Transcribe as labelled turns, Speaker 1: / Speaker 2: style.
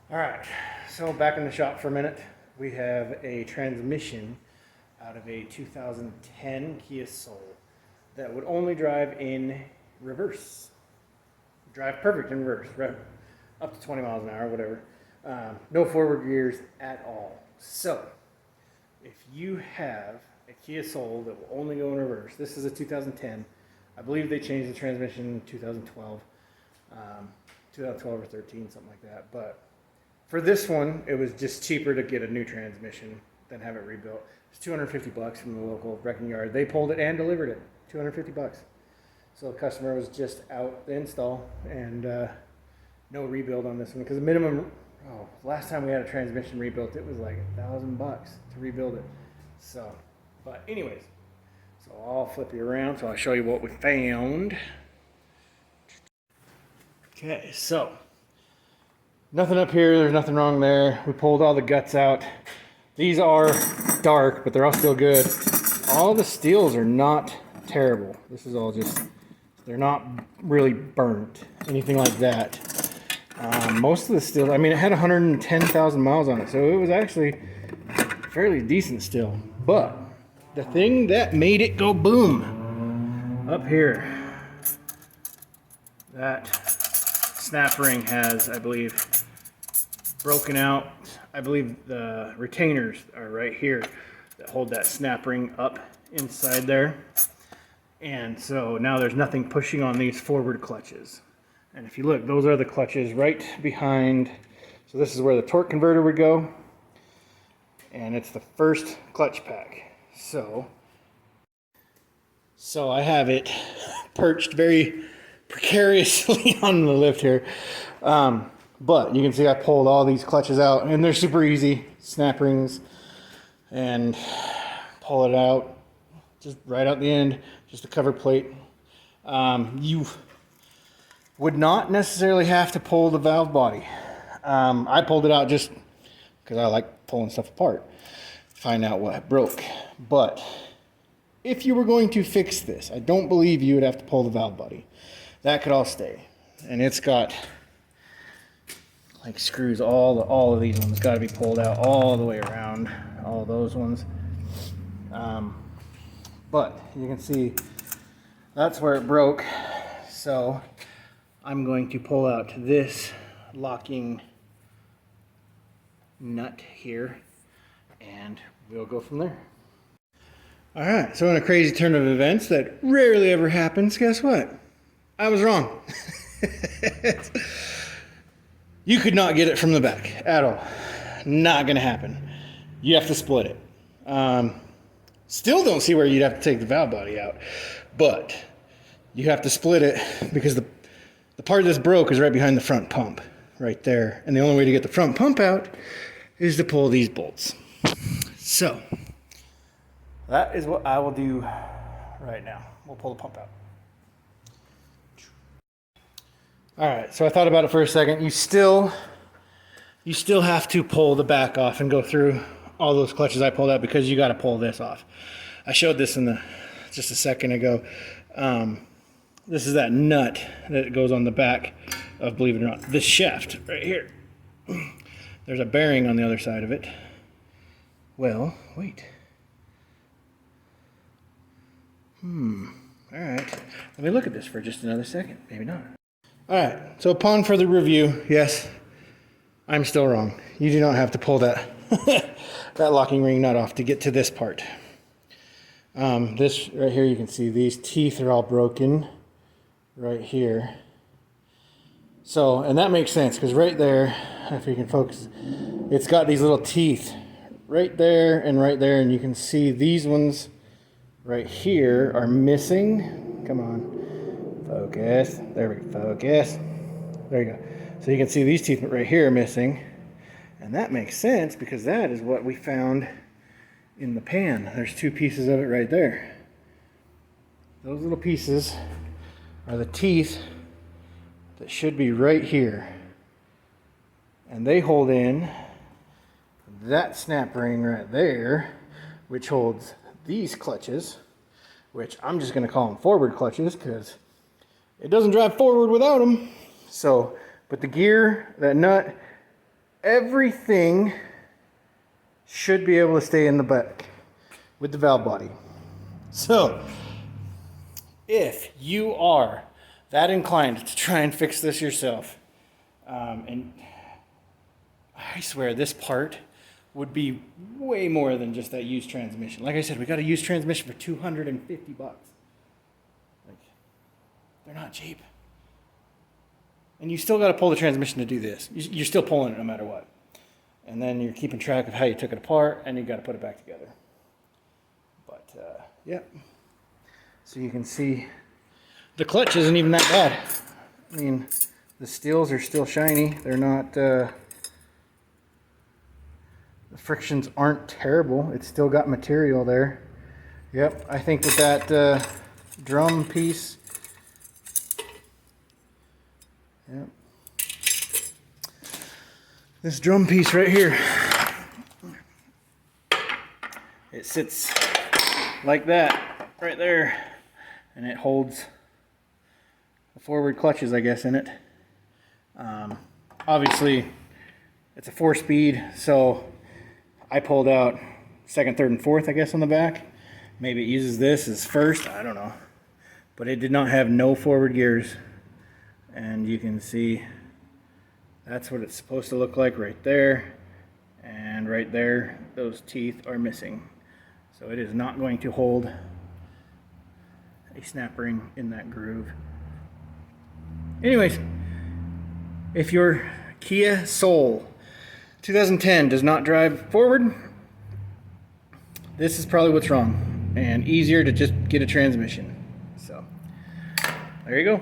Speaker 1: All right, so back in the shop for a minute. We have a transmission out of a 2010 Kia Soul that would only drive in reverse. Drive perfect in reverse, right? Up to 20 miles an hour, whatever. No forward gears at all. So, if you have a Kia Soul that will only go in reverse, this is a 2010. I believe they changed the transmission in 2012, 2012 or 13, something like that. But for this one, it was just cheaper to get a new transmission than have it rebuilt. It's 250 bucks from the local wrecking yard. They pulled it and delivered it. 250 bucks. So the customer was just out the install and no rebuild on this one because the minimum. Last time we had a transmission rebuilt, it was like $1,000 to rebuild it. So, but anyways, so I'll flip you around so I'll show you what we found. Okay, so nothing up here. There's nothing wrong there. We pulled all the guts out. These are dark, but they're all still good. All the steels are not terrible. This is all just, they're not really burnt, anything like that. Most of the steel, I mean, it had 110,000 miles on it, so it was actually fairly decent still. But the thing that made it go boom, up here, that snap ring has, I believe, broken out. I believe the retainers are right here that hold that snap ring up inside there. And so now there's nothing pushing on these forward clutches. And if you look, those are the clutches right behind. So this is where the torque converter would go. And it's the first clutch pack. So I have it perched very precariously on the lift here. But you can see I pulled all these clutches out and they're super easy. Snap rings and pull it out just right out the end, just the cover plate. You would not necessarily have to pull the valve body. I pulled it out just because I like pulling stuff apart, find out what broke. But if you were going to fix this, I don't believe you would have to pull the valve body. That could all stay. And it's got like screws, all of these ones got to be pulled out all the way around, all those ones. But you can see that's where it broke. So I'm going to pull out this locking nut here and we'll go from there. All right, so in a crazy turn of events that rarely ever happens, guess what? I was wrong. You could not get it from the back at all. Not gonna happen. You have to split it. Still don't see where you'd have to take the valve body out, but you have to split it because the part that's broke is right behind the front pump, right there. And the only way to get the front pump out is to pull these bolts. So that is what I will do right now. We'll pull the pump out. All right, so I thought about it for a second. You still have to pull the back off and go through all those clutches I pulled out because you got to pull this off. I showed this just a second ago. This is that nut that goes on the back of, believe it or not, this shaft right here. There's a bearing on the other side of it. Well, wait. All right. Let me look at this for just another second. Maybe not. All right, so upon further review, yes, I'm still wrong. You do not have to pull that that locking ring nut off to get to this part. This right here, you can see these teeth are all broken right here. So, and that makes sense because right there, if you can focus, it's got these little teeth right there, and you can see these ones right here are missing. Come on. Focus. There we go. Focus. There you go. So you can see these teeth right here are missing. And that makes sense because that is what we found in the pan. There's two pieces of it right there. Those little pieces are the teeth that should be right here. And they hold in that snap ring right there, which holds these clutches, which I'm just going to call them forward clutches because it doesn't drive forward without them. So, but the gear, that nut, everything should be able to stay in the back with the valve body. So, if you are that inclined to try and fix this yourself, and I swear this part would be way more than just that used transmission. Like I said, we got a used transmission for $250. Like, they're not cheap. And you still got to pull the transmission to do this. You're still pulling it no matter what. And then you're keeping track of how you took it apart, and you got to put it back together. But, yeah. So you can see the clutch isn't even that bad. I mean, the steels are still shiny. They're not, the frictions aren't terrible. It's still got material there. Yep, I think that drum piece, yep. This drum piece right here, it sits like that right there, and it holds the forward clutches, I guess, in it. Obviously, it's a 4-speed, so I pulled out second, third, and fourth, I guess, on the back. Maybe it uses this as first, I don't know. But it did not have no forward gears. And you can see that's what it's supposed to look like right there. And right there, those teeth are missing. So it is not going to hold a snap ring in that groove. Anyways, if your Kia Soul 2010 does not drive forward, this is probably what's wrong, and easier to just get a transmission. So there you go.